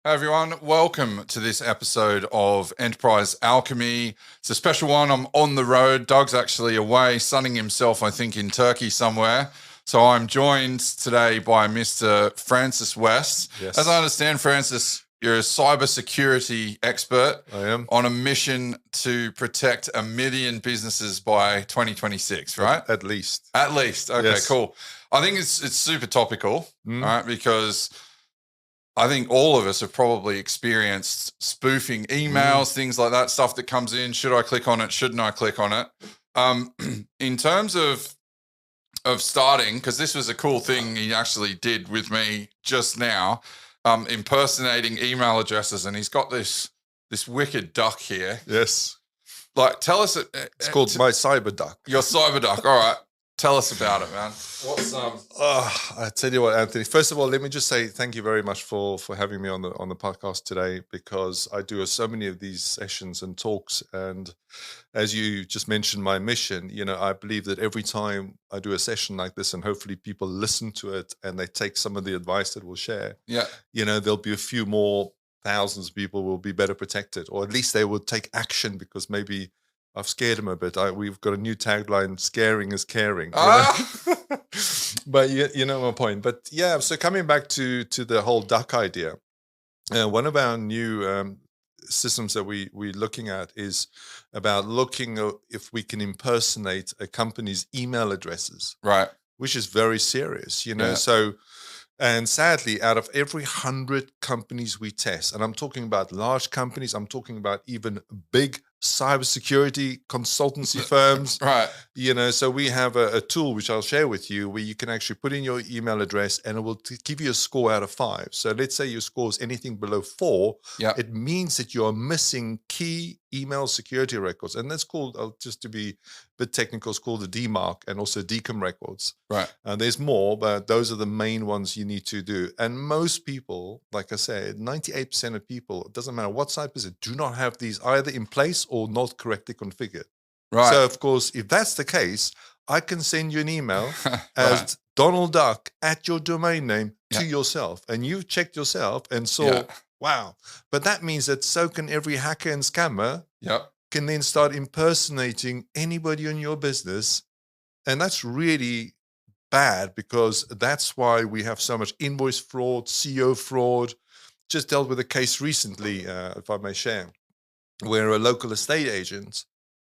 Hey everyone, welcome to this episode of Enterprise Alchemy. It's a special one. I'm on the road. Doug's actually away, sunning himself, I think, in Turkey somewhere. So I'm joined today by Mr. Francis West. Yes. As I understand, Francis, you're a cybersecurity expert. I am. On a mission to protect 1 million businesses by 2026, right? At least. At least. Okay, Yes. cool. I think it's super topical, Mm. right? Because I think all of us have probably experienced spoofing emails, things like that, stuff that comes in. Should I click on it? Shouldn't I click on it? In terms of starting, because this was a cool thing he actually did with me just now, impersonating email addresses, and he's got this wicked duck here. Yes. Like, tell us. It's called my cyber duck. Your cyber duck. All right. Tell us about it, man. What's I tell you what, Anthony. First of all, let me just say thank you very much for having me on the podcast today, because I do so many of these sessions and talks, and as you just mentioned, my mission. I believe that every time I do a session like this, and hopefully people listen to it and they take some of the advice that we'll share. Yeah. There'll be a few more thousands of people will be better protected, or at least they will take action, because maybe I've scared them a bit. We've got a new tagline: "Scaring is caring." But you know my point. But yeah, so coming back to the whole duck idea, one of our new systems that we're looking at is about looking if we can impersonate a company's email addresses, Right. which is very serious. Yeah. So. And sadly, out of every 100 companies we test, and I'm talking about large companies, I'm talking about even big cybersecurity consultancy firms, Right. So we have a tool which I'll share with you, where you can actually put in your email address and it will give you a score out of 5. So let's say your score is anything below 4. Yeah. It means that you are missing key email security records. And that's called, just to be a bit technical, it's called the DMARC and also DKIM records. Right. There's more, but those are the main ones you need to do. And most people, like I said, 98% of people, it doesn't matter what type is it, do not have these either in place or not correctly configured. Right. So, of course, if that's the case, I can send you an email Right. as Donald Duck at your domain name to Yeah. yourself. And you've checked yourself and saw, wow. But that means that so can every hacker and scammer Yep. can then start impersonating anybody in your business. And that's really bad, because that's why we have so much invoice fraud, CO fraud. Just dealt with a case recently, if I may share, where a local estate agent,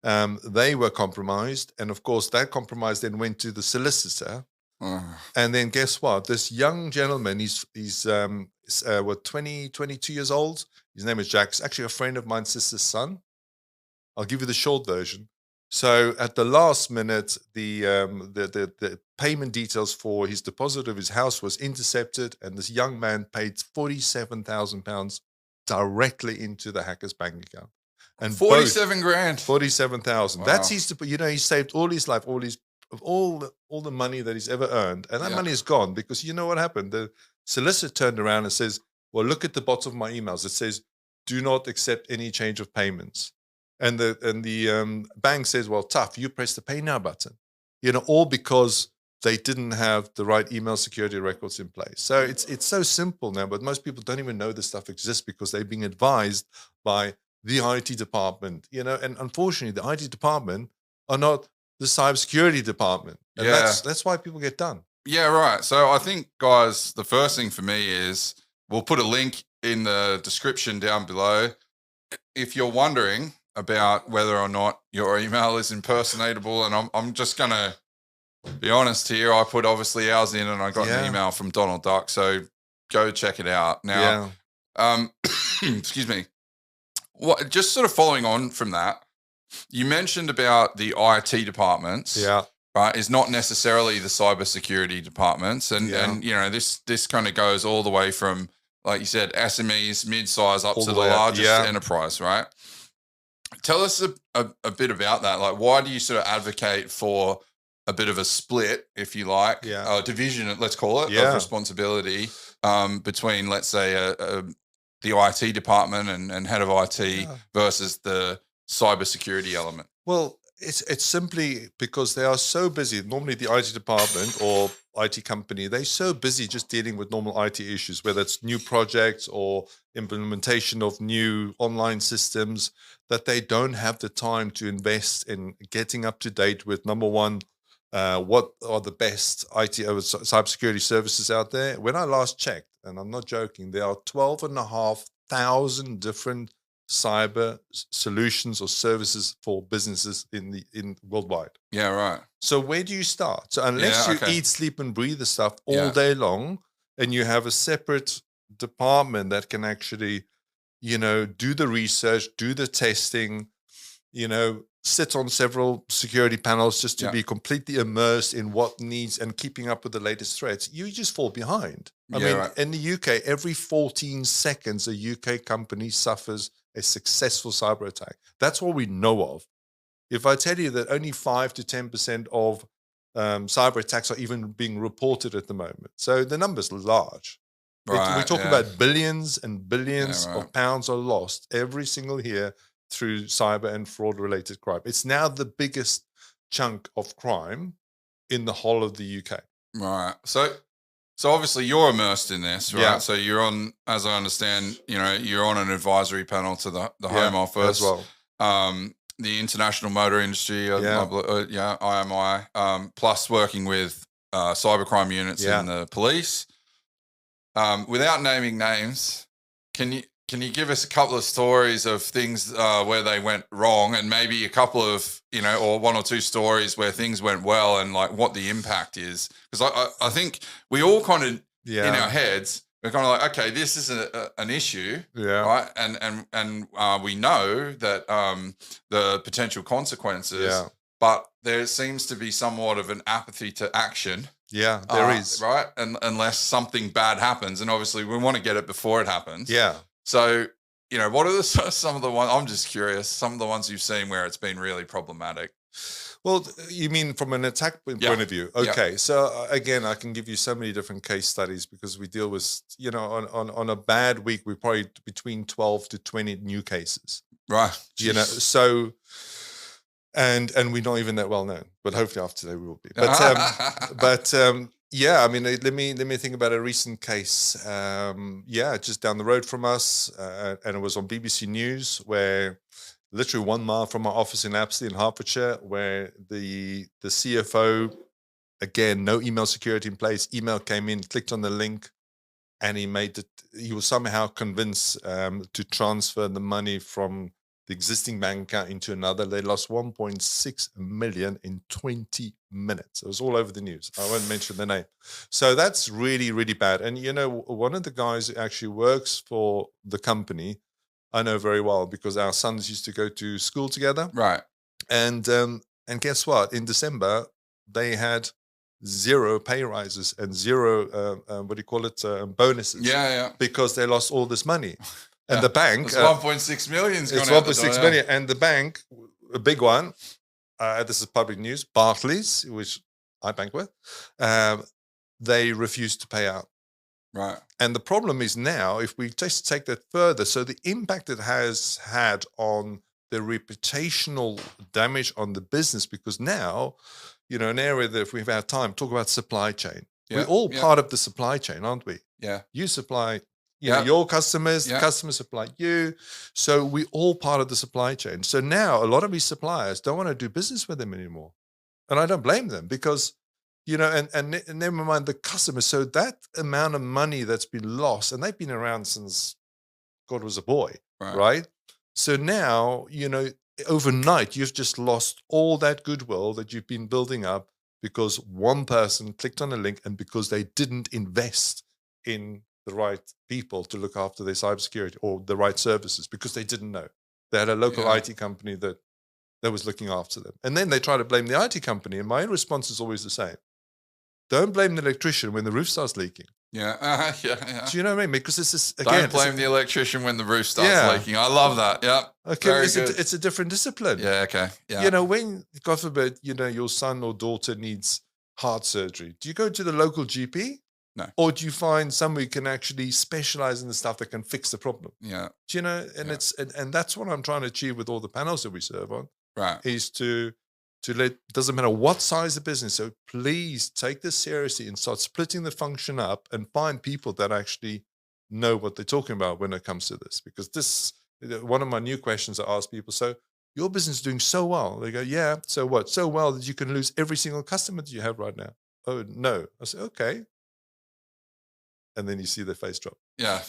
they were compromised. And of course, that compromise then went to the solicitor. And then guess what? This young gentleman, he's 22 years old. His name is Jack. He's actually a friend of mine's sister's son. I'll give you the short version. So at the last minute, the payment details for his deposit of his house was intercepted, and this young man paid £47,000 directly into the hacker's bank account. And 47 grand. 47,000. Wow. That's he saved all his life, all the money that he's ever earned, and that money is gone, because you know what happened? The solicitor turned around and says, "Well, look at the bottom of my emails. It says, do not accept any change of payments." And the bank says, "Well, tough, you press the pay now button." All because they didn't have the right email security records in place. So it's so simple now, but most people don't even know this stuff exists, because they're being advised by the IT department, and unfortunately the IT department are not the cybersecurity department. And that's why people get done. Yeah, right. So I think, guys, the first thing for me is we'll put a link in the description down below. If you're wondering about whether or not your email is impersonatable, and I'm just going to be honest here, I put obviously ours in and I got an email from Donald Duck, so go check it out. Now, excuse me. Just sort of following on from that, you mentioned about the IT departments. Yeah. Right, is not necessarily the cybersecurity departments, and this kind of goes all the way from, like you said, SMEs, mid-size, up to the largest enterprise, right? Tell us a bit about that. Like, why do you sort of advocate for a bit of a split, if you like, division, let's call it, of responsibility between, let's say, the IT department and head of IT versus the cybersecurity element? Well, it's simply because they are so busy. Normally the IT department or IT company, they're so busy just dealing with normal IT issues, whether it's new projects or implementation of new online systems, that they don't have the time to invest in getting up to date with, number one, what are the best IT or cybersecurity services out there. When I last checked, and I'm not joking, there are 12,500 different cyber solutions or services for businesses in worldwide. Yeah, right. So where do you start? So unless you eat, sleep, and breathe the stuff all day long, and you have a separate department that can actually, do the research, do the testing, sit on several security panels just to be completely immersed in what needs and keeping up with the latest threats, you just fall behind. I mean, in the UK, every 14 seconds, a UK company suffers a successful cyber attack. That's what we know of. If I tell you that only 5 to 10% of cyber attacks are even being reported at the moment, so the number's large. Right, we're talking about billions and billions of pounds are lost every single year through cyber and fraud-related crime. It's now the biggest chunk of crime in the whole of the UK. Right. So obviously you're immersed in this, right? Yeah. So you're on, as I understand, you're on an advisory panel to the Home Office as well. The International Motor Industry, IMI, plus working with cybercrime units in the police. Without naming names, can you give us a couple of stories of things where they went wrong, and maybe a couple of, or one or two stories where things went well, and like what the impact is? Because I think we all kind of in our heads, we're kind of like, okay, this is an issue, right? And we know that the potential consequences, but there seems to be somewhat of an apathy to action. Yeah, there is. Right? And unless something bad happens, and obviously we want to get it before it happens. Yeah. So, what are some of the ones, I'm just curious, some of the ones you've seen where it's been really problematic? Well, you mean from an attack point of view? Okay. So again, I can give you so many different case studies because we deal with, on a bad week, we probably between 12 to 20 new cases. Right. So, and we're not even that well known, but hopefully after today we will be. But yeah, I mean, let me think about a recent case. Just down the road from us, and it was on BBC News, where literally 1 mile from our office in Apsley in Hertfordshire, where the CFO, again, no email security in place. Email came in, clicked on the link, and he was somehow convinced to transfer the money from the existing bank account into another. They lost 1.6 million in 20 minutes. It was all over the news. I won't mention the name. So that's really, really bad. And, one of the guys who actually works for the company, I know very well because our sons used to go to school together. Right. And guess what? In December, they had 0 pay rises and 0, bonuses. Yeah. Because they lost all this money. And the bank, it's 1.6 million. It's 1.6 million, and the bank, a big one. This is public news. Barclays, which I bank with, they refused to pay out. Right. And the problem is now, if we just take that further, so the impact it has had on the reputational damage on the business, because now, an area that if we've had time, talk about supply chain. We're all part of the supply chain, aren't we? Yeah. You supply your customers, customers supply you. So we all part of the supply chain. So now a lot of these suppliers don't want to do business with them anymore. And I don't blame them because, and never mind the customers. So that amount of money that's been lost, and they've been around since God was a boy, right? So now, overnight, you've just lost all that goodwill that you've been building up because one person clicked on a link and because they didn't invest in the right people to look after their cybersecurity or the right services because they didn't know. They had a local IT company that was looking after them. And then they try to blame the IT company. And my response is always the same. Don't blame the electrician when the roof starts leaking. Yeah. Do you know what I mean? Because this is, again... Don't blame the electrician when the roof starts leaking. I love that. Yeah. Okay, it's a different discipline. Yeah, okay. Yeah. When, God forbid, your son or daughter needs heart surgery, do you go to the local GP? No. Or do you find somebody who can actually specialize in the stuff that can fix the problem? Yeah. Do you know? And it's and that's what I'm trying to achieve with all the panels that we serve on. Right. Is to to let, doesn't matter what size the business. So please take this seriously and start splitting the function up and find people that actually know what they're talking about when it comes to this. Because this, one of my new questions I ask people, so your business is doing so well. They go, yeah, so what? So well that you can lose every single customer that you have right now. Oh, no. I say, okay. And then you see their face drop. Yeah.